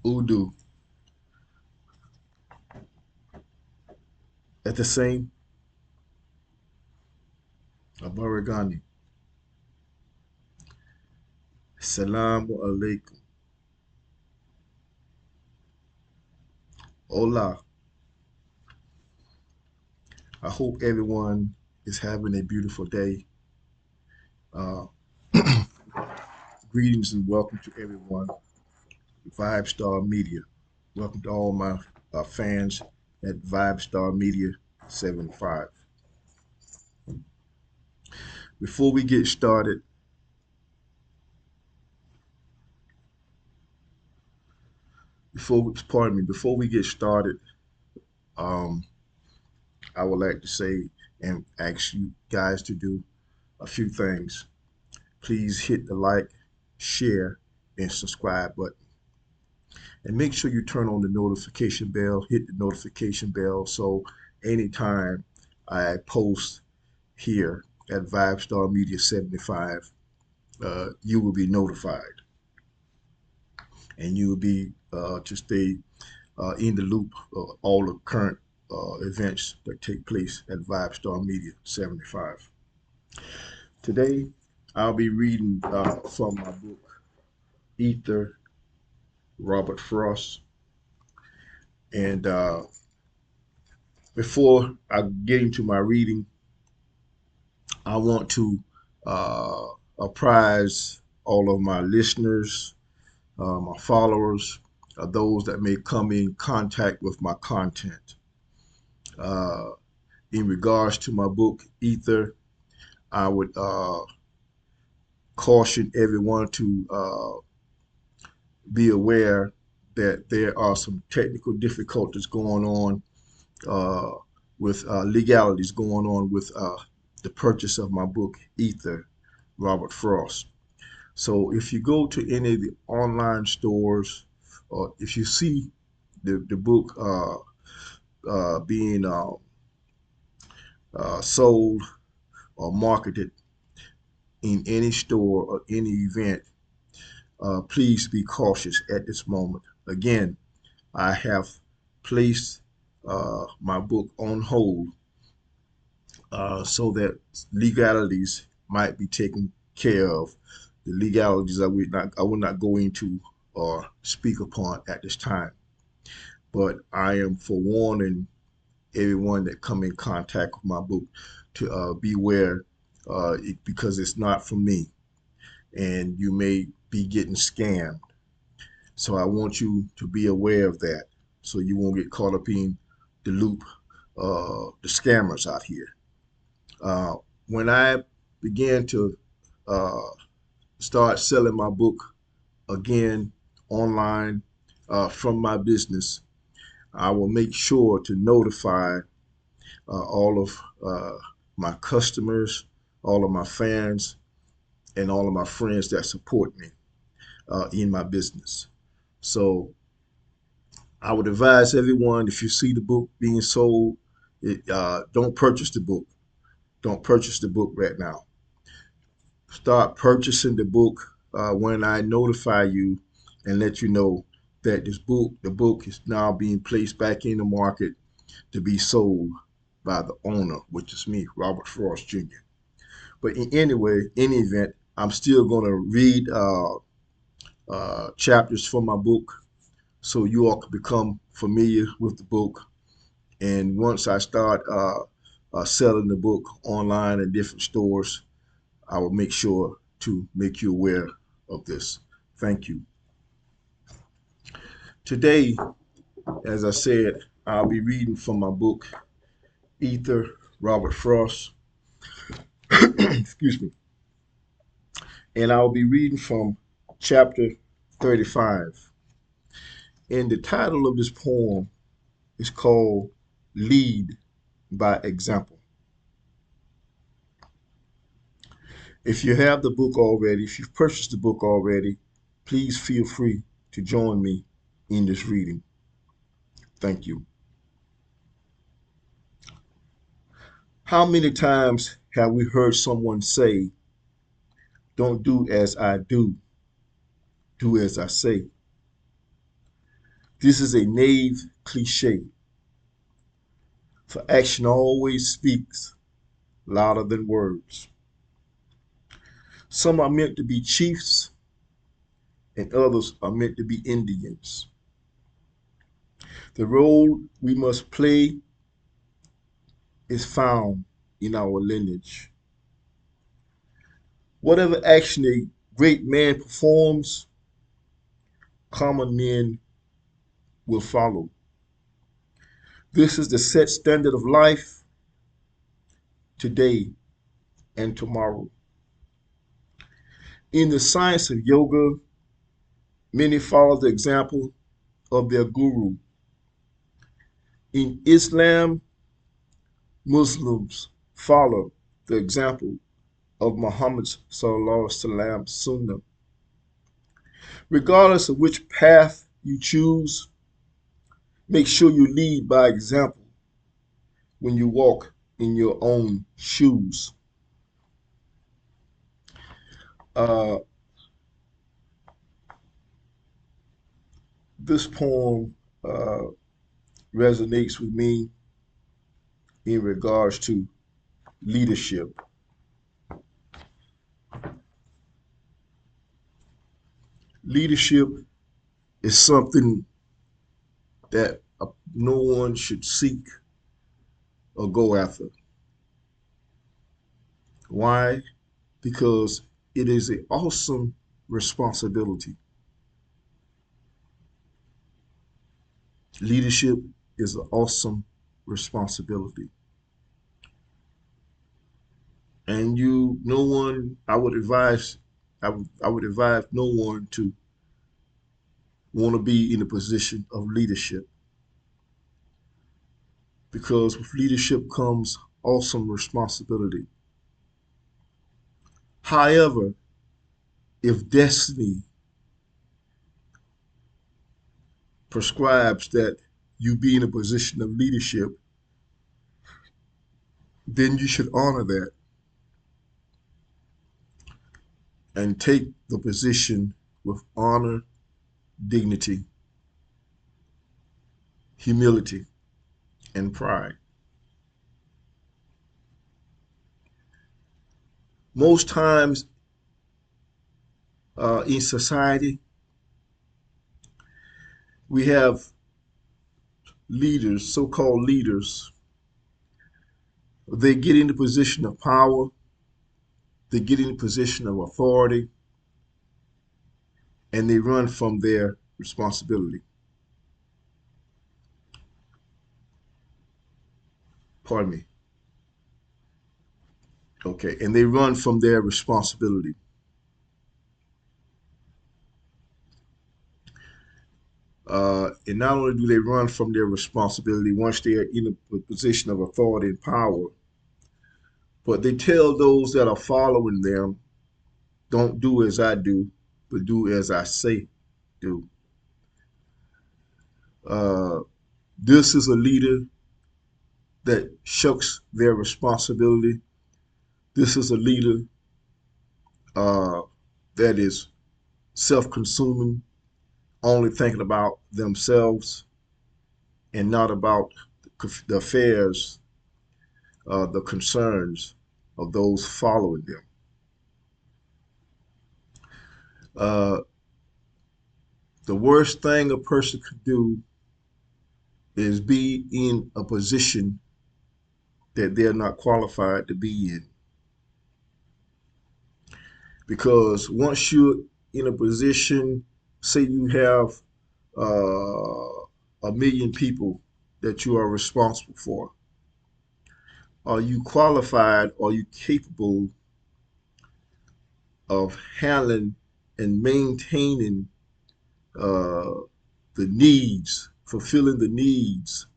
Udu at the same Abaragani. Salamu alaikum. Hola. I hope everyone is having a beautiful day. Uh, Greetings and welcome to everyone. Vibe Star Media. Welcome to all my fans at Vibe Star Media 75. Before we get started, before we get started, um, I would like to say and ask you guys to do a few things. Please hit the like, share, and subscribe button. And make sure you turn on the notification bell, hit the notification bell so anytime I post here at Vibe Star Media 75, you will be notified and you will be to stay in the loop of all the current events that take place at Vibe Star Media 75. Today, I'll be reading from my book, Ether, Robert Frost. And before I get into my reading, I want to uh, apprise all of my listeners, my followers, those that may come in contact with my content. Uh, in regards to my book, Ether, I would caution everyone to be aware that there are some technical difficulties going on uh, with legalities going on with the purchase of my book, Ether, Robert Frost. So if you go to any of the online stores, or if you see the book being sold or marketed in any store or any event, please be cautious at this moment. Again, I have placed my book on hold so that legalities might be taken care of. The legalities I will not go into or speak upon at this time. But I am forewarning everyone that come in contact with my book to beware because it's not for me, and you may be getting scammed. So I want you to be aware of that, so you won't get caught up in the loop, the scammers out here. Uh, when I began to uh, start selling my book again online from my business, I will make sure to notify all of my customers, all of my fans, and all of my friends that support me in my business. So I would advise everyone, if you see the book being sold, don't purchase the book. Don't purchase the book right now. Start purchasing the book when I notify you and let you know that the book is now being placed back in the market to be sold by the owner, which is me, Robert Frost Jr. But in any event, I'm still going to read chapters from my book so you all can become familiar with the book. And once I start selling the book online in different stores, I will make sure to make you aware of this. Thank you. Today, as I said, I'll be reading from my book, Ether, Robert Frost. Excuse me. And I'll be reading from chapter 35. And the title of this poem is called Lead by Example. If you have the book already, if you've purchased the book already, please feel free to join me in this reading. Thank you. How many times have we heard someone say, don't do as I do, do as I say? This is a naive cliche, for action always speaks louder than words. Some are meant to be chiefs, and others are meant to be Indians. The role we must play is found in our lineage. Whatever action a great man performs, common men will follow. This is the set standard of life today and tomorrow. In the science of yoga, many follow the example of their guru. In Islam, Muslims follow the example of Muhammad's Sallallahu Alaihi Wasallam Sunnah. Regardless of which path you choose, make sure you lead by example when you walk in your own shoes. Uh, this poem resonates with me in regards to leadership. Leadership is something that no one should seek or go after. Why? Because it is an awesome responsibility. Leadership is an awesome responsibility. And no one, I would advise no one to want to be in a position of leadership, because with leadership comes awesome responsibility. However, if destiny prescribes that you be in a position of leadership, then you should honor that and take the position with honor, dignity, humility, and pride. Most times in society, we have leaders, so-called leaders. They get in the position of power, they get in the position of authority, and they run from their responsibility. Pardon me. Okay, and they run from their responsibility. And not only do they run from their responsibility once they are in a position of authority and power, but they tell those that are following them, don't do as I do, but do as I say do. Uh, this is a leader that shucks their responsibility. This is a leader uh, that is self-consuming, only thinking about themselves and not about the affairs, the concerns of those following them. Uh, the worst thing a person could do is be in a position that they're not qualified to be in. Because once you're in a position, say you have 1 million people that you are responsible for, are you qualified? Are you capable of handling and maintaining uh, the needs, fulfilling the needs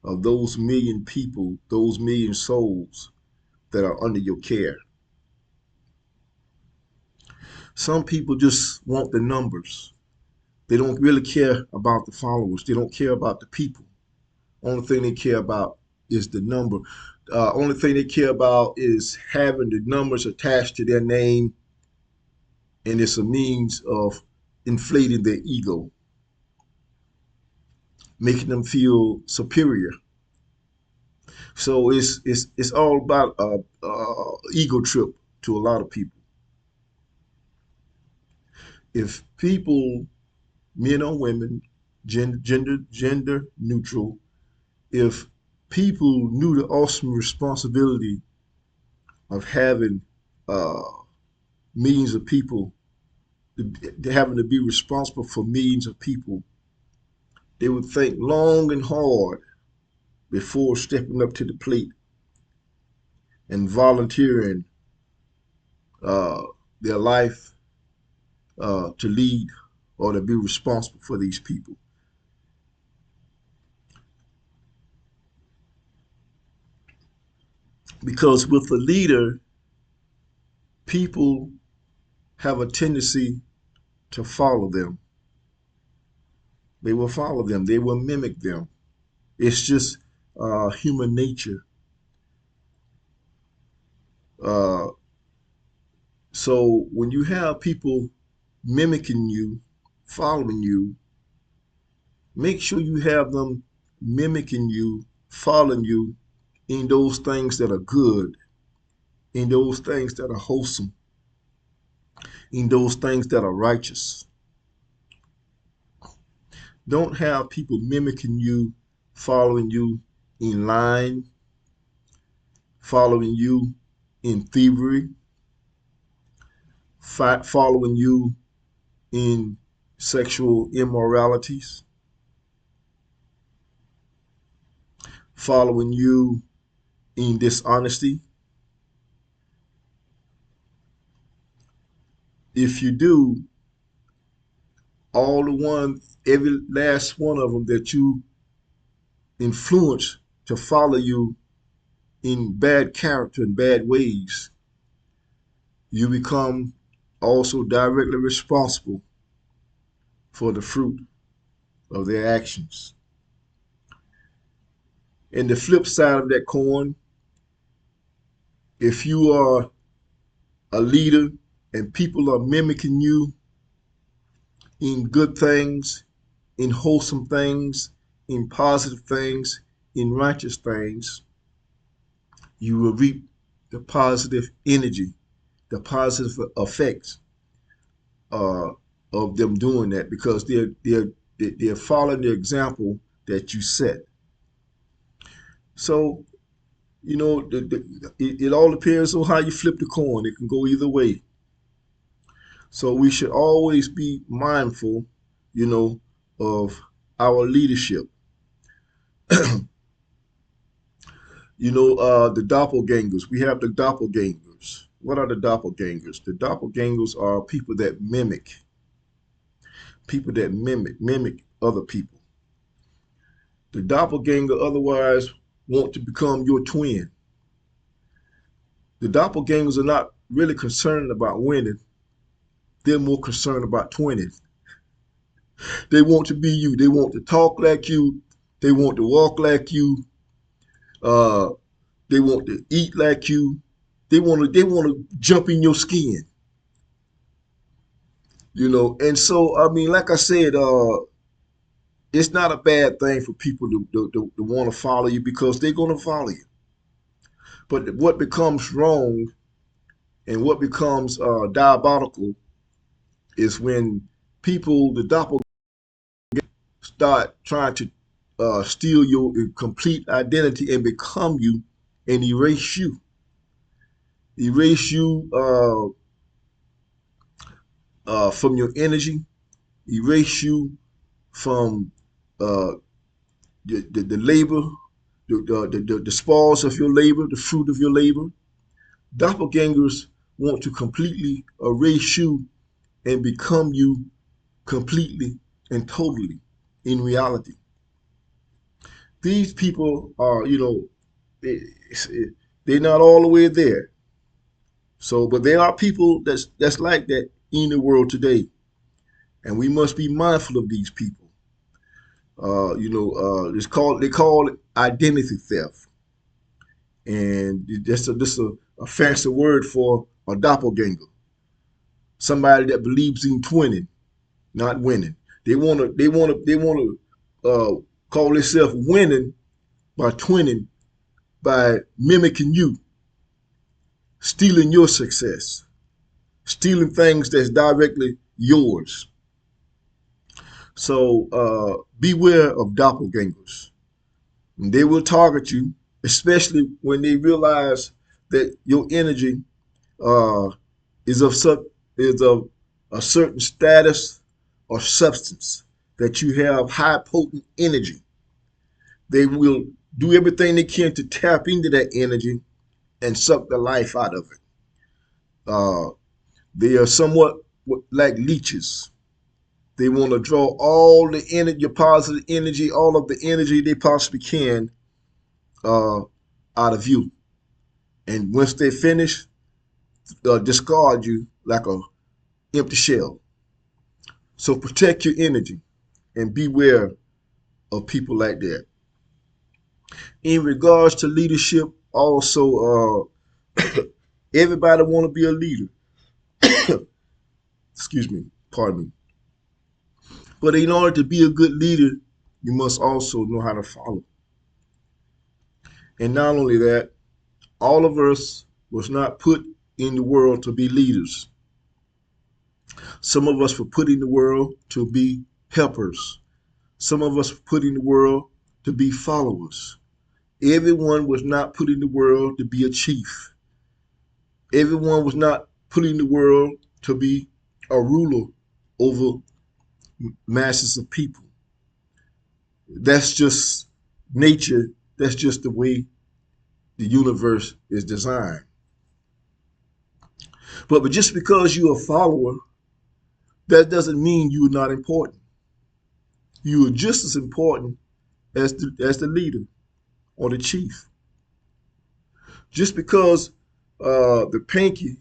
of those 1 million people, those 1 million souls that are under your care? Some people just want the numbers. They don't really care about the followers. They don't care about the people. Only thing they care about is the number. Only thing they care about is having the numbers attached to their name, and it's a means of inflating their ego. making them feel superior. So it's all about ego trip to a lot of people. If people, men or women, gender neutral, if people knew the awesome responsibility of having uh, millions of people, having to be responsible for millions of people, they would think long and hard before stepping up to the plate and volunteering uh, their life to lead or to be responsible for these people. Because with a leader, people have a tendency to follow them. They will follow them. They will mimic them. It's just human nature. Uh, so when you have people mimicking you, following you, make sure you have them mimicking you, following you in those things that are good, in those things that are wholesome, in those things that are righteous. Don't have people mimicking you, following you in lying, following you in thievery, following you in sexual immoralities, following you in dishonesty. If you do, all the ones, every last one of them that you influence to follow you in bad character and bad ways, you become also directly responsible for the fruit of their actions. And the flip side of that coin, if you are a leader and people are mimicking you in good things, in wholesome things, in positive things, in righteous things, you will reap the positive energy, the positive effects uh, of them doing that because they're following the example that you set. So it all depends on how you flip the coin. It can go either way. So we should always be mindful, you know, of our leadership. The doppelgangers. We have the doppelgangers. What are the doppelgangers? The doppelgangers are people that mimic other people. The doppelganger otherwise want to become your twin. The doppelgangers are not really concerned about winning. They're more concerned about twinning. They want to be you. They want to talk like you. They want to walk like you. Uh, they want to eat like you. They want to jump in your skin. And so I mean, like I said, it's not a bad thing for people to want to follow you because they're going to follow you. But what becomes wrong and what becomes diabolical is when people, the doppelganger, start trying to steal your complete identity and become you and erase you from your energy, erase you from uh, the labor, the spoils of your labor, the fruit of your labor. Doppelgangers want to completely erase you and become you completely and totally in reality. These people are, they, they're not all the way there. So, but there are people that's like that in the world today, and we must be mindful of these people. They call it identity theft, and that's a fancy word for a doppelganger, somebody that believes in twinning, not winning. They want to call themselves winning by twinning, by mimicking you, stealing your success, stealing things that's directly yours. So beware of doppelgangers. They will target you, especially when they realize that your energy uh, is of a certain status or substance, that you have high potent energy. They will do everything they can to tap into that energy and suck the life out of it. Uh, they are somewhat like leeches. They want to draw all the energy, your positive energy, all of the energy they possibly can uh, out of you. And once they finish, discard you like a empty shell. So protect your energy and beware of people like that. In regards to leadership, also, everybody want to be a leader. Excuse me, pardon me. But in order to be a good leader, you must also know how to follow. And not only that, all of us was not put in the world to be leaders. Some of us were put in the world to be helpers. Some of us were put in the world to be followers. Everyone was not put in the world to be a chief. Everyone was not put in the world to be a ruler over masses of people. That's just nature. That's just the way the universe is designed. But just because you're a follower, that doesn't mean you're not important. You are just as important as the leader or the chief. Just because the pinky